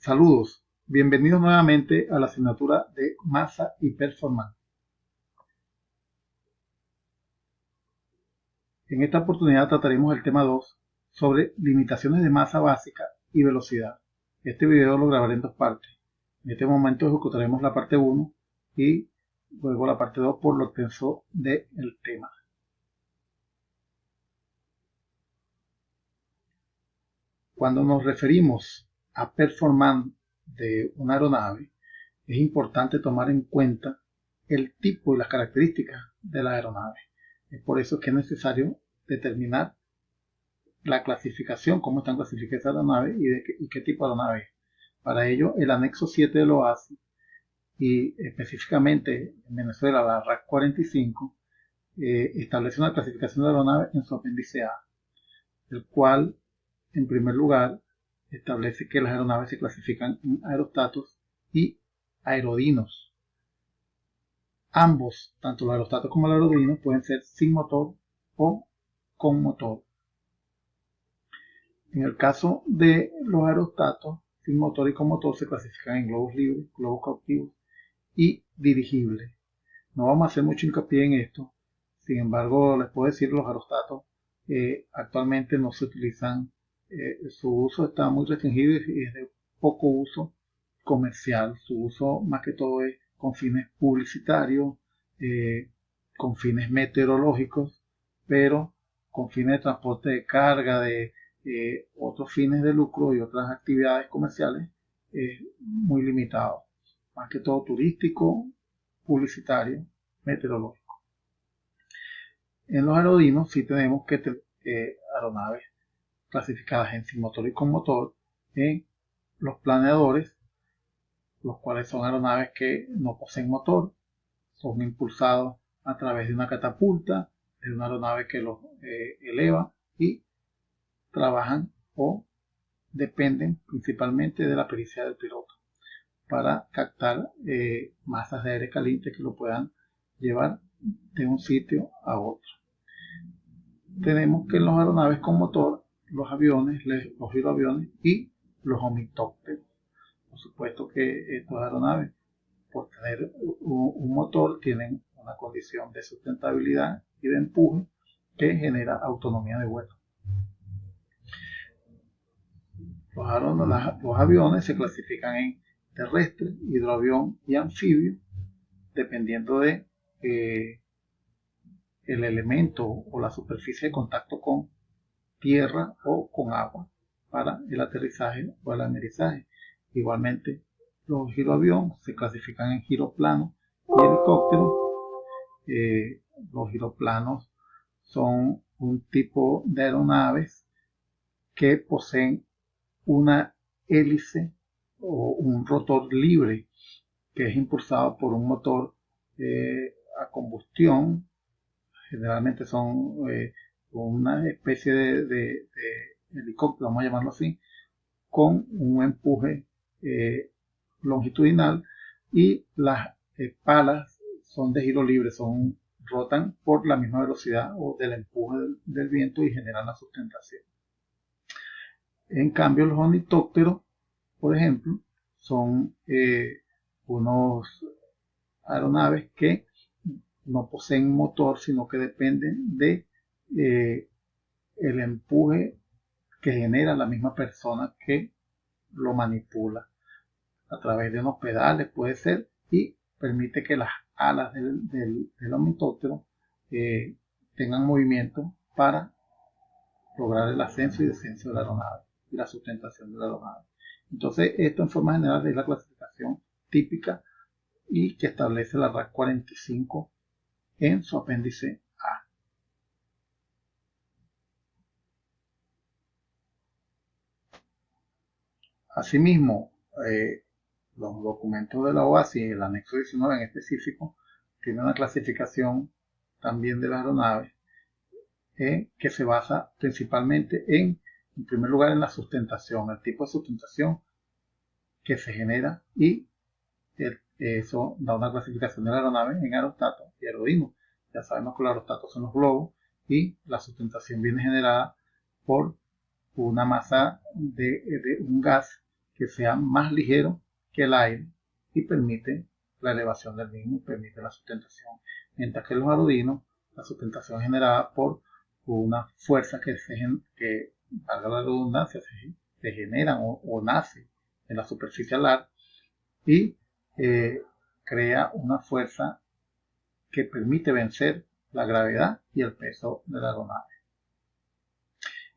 Saludos, bienvenidos nuevamente a la asignatura de masa y performance. En esta oportunidad trataremos el tema 2 sobre limitaciones de masa básica y velocidad. Este video lo grabaré en dos partes. En este momento ejecutaremos la parte 1 y luego la parte 2 por lo extenso del tema. Cuando nos referimos a performance de una aeronave, es importante tomar en cuenta el tipo y las características de la aeronave. Es por eso que es necesario determinar la clasificación, cómo están clasificadas esa aeronave y qué tipo de aeronave es. Para ello, el anexo 7 de lo hace, y específicamente en Venezuela la RAC 45 establece una clasificación de aeronave en su apéndice A, el cual en primer lugar establece que las aeronaves se clasifican en aerostatos y aerodinos. Ambos, tanto los aerostatos como los aerodinos, pueden ser sin motor o con motor. En el caso de los aerostatos, sin motor y con motor se clasifican en globos libres, globos cautivos y dirigibles. No vamos a hacer mucho hincapié en esto, sin embargo les puedo decir que los aerostatos actualmente no se utilizan, su uso está muy restringido y es de poco uso comercial. Su uso más que todo es con fines publicitarios, con fines meteorológicos, pero con fines de transporte de carga, de otros fines de lucro y otras actividades comerciales, es muy limitado. Más que todo turístico, publicitario, meteorológico. En los aerodinos sí tenemos que aeronaves clasificadas en sin motor y con motor, en los planeadores, los cuales son aeronaves que no poseen motor, son impulsados a través de una catapulta, de una aeronave que los eleva y trabajan o dependen principalmente de la pericia del piloto para captar masas de aire caliente que lo puedan llevar de un sitio a otro. Tenemos que en las aeronaves con motor, los aviones, los hidroaviones y los omitópteros. Por supuesto que estas aeronaves, por tener un motor, tienen una condición de sustentabilidad y de empuje que genera autonomía de vuelo. Los aviones se clasifican en terrestre, hidroavión y anfibio, dependiendo de el elemento o la superficie de contacto con tierra o con agua para el aterrizaje o el amerizaje. Igualmente, los giroaviones se clasifican en giroplanos y helicópteros. Los giroplanos son un tipo de aeronaves que poseen una hélice o un rotor libre que es impulsado por un motor a combustión. Generalmente son una especie de helicóptero, vamos a llamarlo así, con un empuje longitudinal, y las palas son de giro libre, rotan por la misma velocidad o del empuje del viento y generan la sustentación. En cambio, los ornitópteros, por ejemplo, son unos aeronaves que no poseen motor, sino que dependen de el empuje que genera la misma persona que lo manipula a través de unos pedales, puede ser, y permite que las alas del ornitóptero tengan movimiento para lograr el ascenso y descenso de la aeronave y la sustentación de la aeronave. Entonces, esto en forma general es la clasificación típica y que establece la RAC 45 en su apéndice A. Asimismo, los documentos de la OASI, el anexo 19 en específico, tiene una clasificación también de las aeronaves que se basa principalmente en primer lugar, en la sustentación, el tipo de sustentación que se genera, y eso da una clasificación de la aeronave en aerostatos y aerodinos. Ya sabemos que los aerostatos son los globos y la sustentación viene generada por una masa de un gas que sea más ligero que el aire y permite la elevación del mismo, permite la sustentación. Mientras que los aerodinos, la sustentación es generada por una fuerza que valga la redundancia, se genera o nace en la superficie alar y crea una fuerza que permite vencer la gravedad y el peso de la aeronave.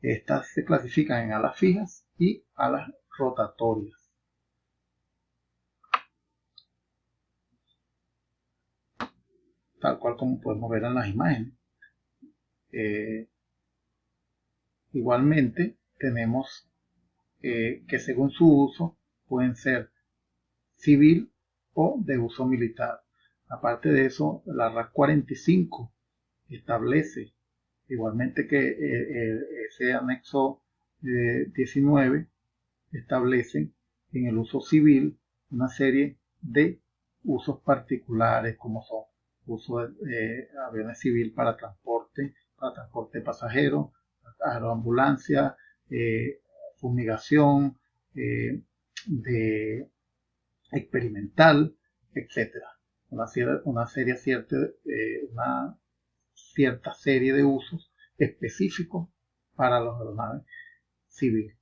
Estas se clasifican en alas fijas y alas rotatorias. Tal cual como podemos ver en las imágenes. Igualmente tenemos que según su uso pueden ser civil o de uso militar. Aparte de eso, la RAC 45 establece igualmente que ese anexo 19 establece en el uso civil una serie de usos particulares como son uso de aviones civil para transporte de pasajeros, aeroambulancia, fumigación, de experimental, etcétera. Una cierta serie de usos específicos para las aeronaves civiles.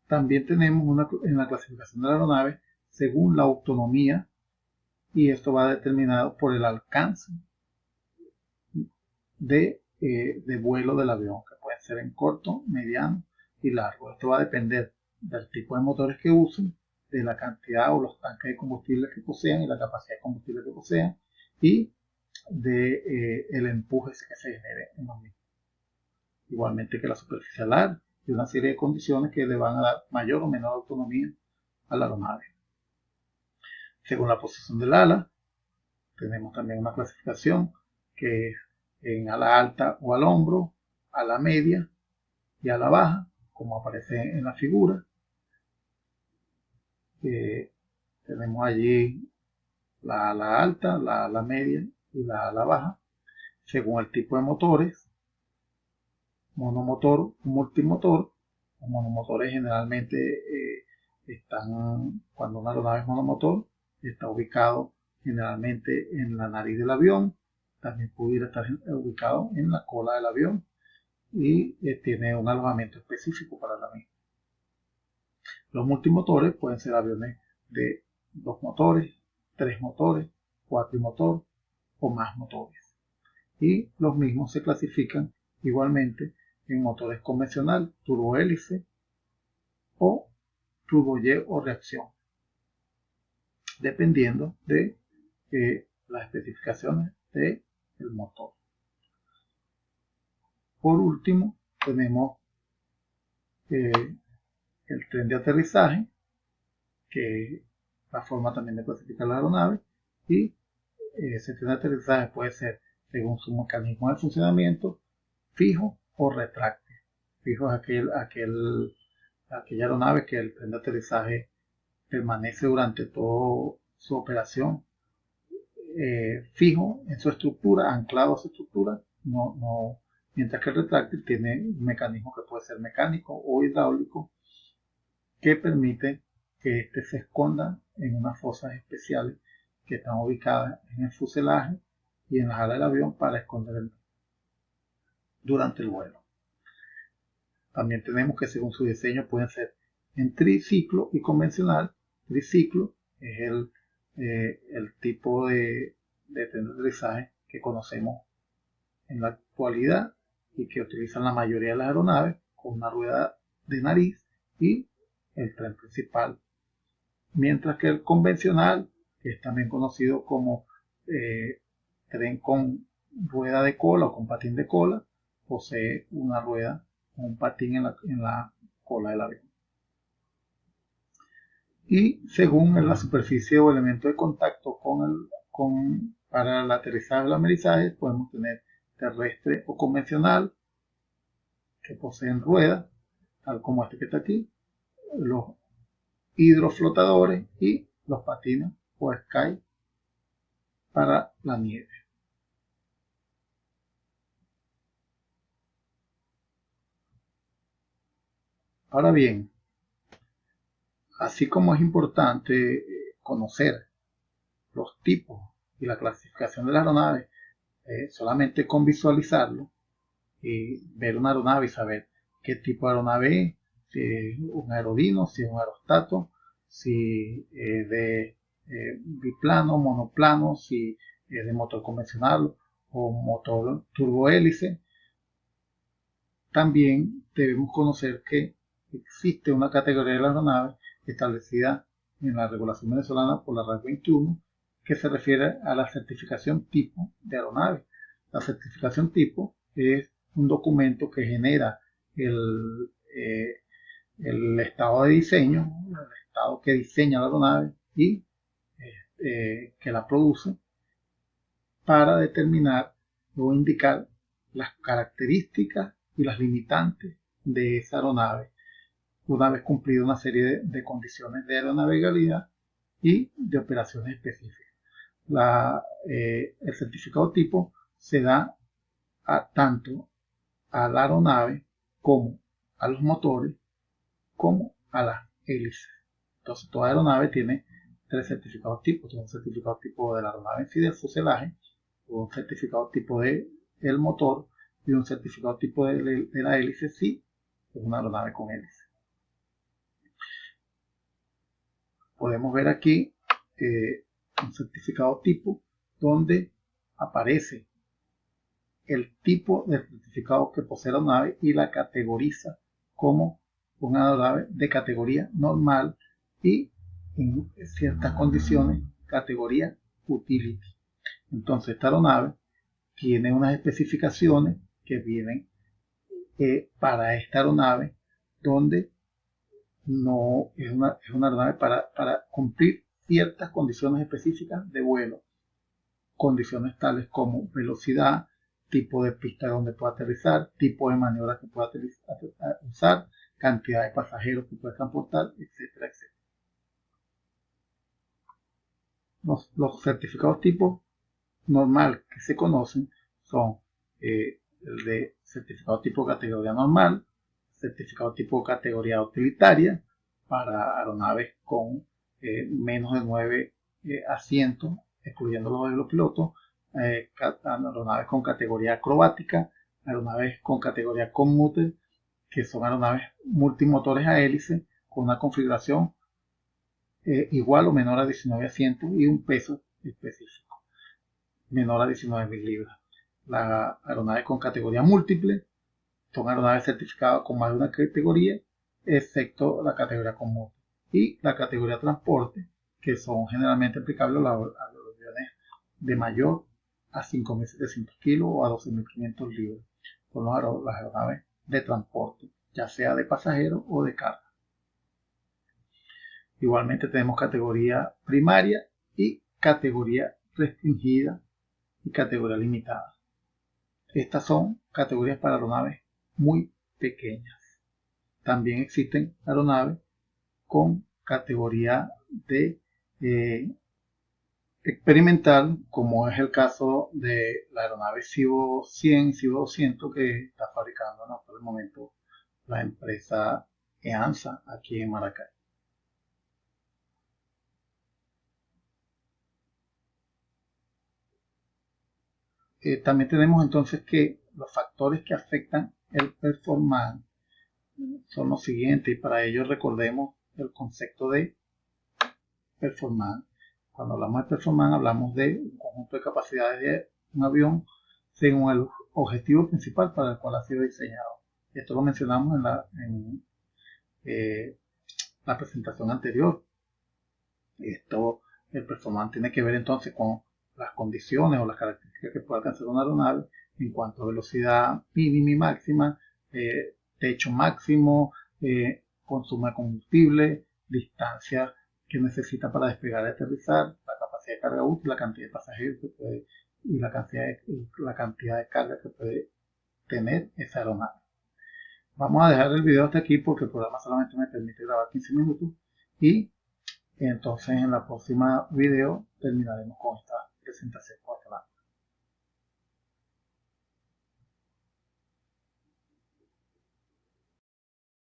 También tenemos en la clasificación de la aeronave según la autonomía, y esto va determinado por el alcance de vuelo del avión, que puede ser en corto, mediano y largo. Esto va a depender del tipo de motores que usen, de la cantidad o los tanques de combustible que posean y la capacidad de combustible que posean y de el empuje que se genere en los mismos. Igualmente que la superficie alar y una serie de condiciones que le van a dar mayor o menor autonomía a la aeronave. Según la posición del ala, tenemos también una clasificación que es en ala alta o al hombro, ala media y ala baja, como aparece en la figura. Tenemos allí la ala alta, la ala media y la ala baja, según el tipo de motores, monomotor o multimotor. Los monomotores generalmente cuando una aeronave es monomotor, está ubicado generalmente en la nariz del avión, también pudiera estar ubicado en la cola del avión y tiene un alojamiento específico para la misma. Los multimotores pueden ser aviones de 2 motores, 3 motores, 4 motor o más motores. Y los mismos se clasifican igualmente en motores convencional, turbohélice o turbojet o reacción, dependiendo de las especificaciones del motor. Por último, tenemos el tren de aterrizaje, que es la forma también de clasificar la aeronave, y ese tren de aterrizaje puede ser, según su mecanismo de funcionamiento, fijo o retráctil. Fijo es aquella aeronave que el tren de aterrizaje permanece durante toda su operación fijo en su estructura, anclado a su estructura, mientras que el retráctil tiene un mecanismo que puede ser mecánico o hidráulico que permite que éste se esconda en unas fosas especiales que están ubicadas en el fuselaje y en las alas del avión para esconder durante el vuelo. También tenemos que según su diseño pueden ser en triciclo y convencional. Triciclo es el tipo de tren de aterrizaje que conocemos en la actualidad y que utilizan la mayoría de las aeronaves, con una rueda de nariz y el tren principal. Mientras que el convencional, que es también conocido como tren con rueda de cola o con patín de cola, posee una rueda o un patín en la cola del avión. Y según la superficie o elemento de contacto para el aterrizaje o el amerizaje, podemos tener terrestre o convencional, que poseen ruedas, tal como este que está aquí, los hidroflotadores y los patines o sky para la nieve. Ahora bien, así como es importante conocer los tipos y la clasificación de las aeronaves, solamente con visualizarlo y ver una aeronave y saber qué tipo de aeronave es, si es un aerodino, si es un aerostato, si es de biplano, monoplano, si es de motor convencional o motor turbohélice. También debemos conocer que existe una categoría de la aeronave establecida en la regulación venezolana por la RAC 21 que se refiere a la certificación tipo de aeronave. La certificación tipo es un documento que genera el estado de diseño, el estado que diseña la aeronave y que la produce para determinar o indicar las características y las limitantes de esa aeronave una vez cumplida una serie de condiciones de aeronavegabilidad y de operaciones específicas. El certificado tipo se da tanto a la aeronave como a los motores como a las hélices. Entonces toda aeronave tiene tres certificados tipo. Tiene un certificado tipo de la aeronave en sí del fuselaje, un certificado tipo de el motor y un certificado tipo de la hélice si es una aeronave con hélice. Podemos ver aquí un certificado tipo donde aparece el tipo de certificado que posee la aeronave y la categoriza como una aeronave de categoría normal y en ciertas condiciones categoría utility. Entonces esta aeronave tiene unas especificaciones que vienen para esta aeronave donde no es una aeronave para cumplir ciertas condiciones específicas de vuelo, condiciones tales como velocidad, tipo de pista donde puede aterrizar, tipo de maniobra que puede usar, cantidad de pasajeros que puede transportar, etcétera, etcétera. Los certificados tipo normal que se conocen son el de certificado tipo categoría normal, certificado tipo categoría utilitaria para aeronaves con menos de 9 asientos, excluyendo los de los pilotos, aeronaves con categoría acrobática, aeronaves con categoría commuter, que son aeronaves multimotores a hélice con una configuración igual o menor a 19 asientos y un peso específico menor a 19.000 libras. La aeronave con categoría múltiple son aeronaves certificadas con más de una categoría, excepto la categoría común. Y la categoría transporte, que son generalmente aplicables a los aviones de mayor a 5.700 kilos o a 12.500 libras. Son las aeronaves de transporte, ya sea de pasajeros o de carga. Igualmente tenemos categoría primaria y categoría restringida y categoría limitada. Estas son categorías para aeronaves muy pequeñas. También existen aeronaves con categoría de experimental, como es el caso de la aeronave Cibo 100, Cibo 200 que está fabricando por el momento la empresa EANSA aquí en Maracay. También tenemos entonces que los factores que afectan el performance son los siguientes y para ello recordemos el concepto de performance. Cuando hablamos de performance hablamos de un conjunto de capacidades de un avión según el objetivo principal para el cual ha sido diseñado. Esto lo mencionamos en la presentación anterior. El performance tiene que ver entonces con las condiciones o las características que puede alcanzar una aeronave en cuanto a velocidad mínima y máxima, techo máximo, consumo de combustible, distancia que necesita para despegar y aterrizar, la capacidad de carga útil, la cantidad de pasajeros que puede y la cantidad de carga que puede tener esa aeronave. Vamos a dejar el video hasta aquí porque el programa solamente me permite grabar 15 minutos y entonces en la próxima video terminaremos con esta presentación.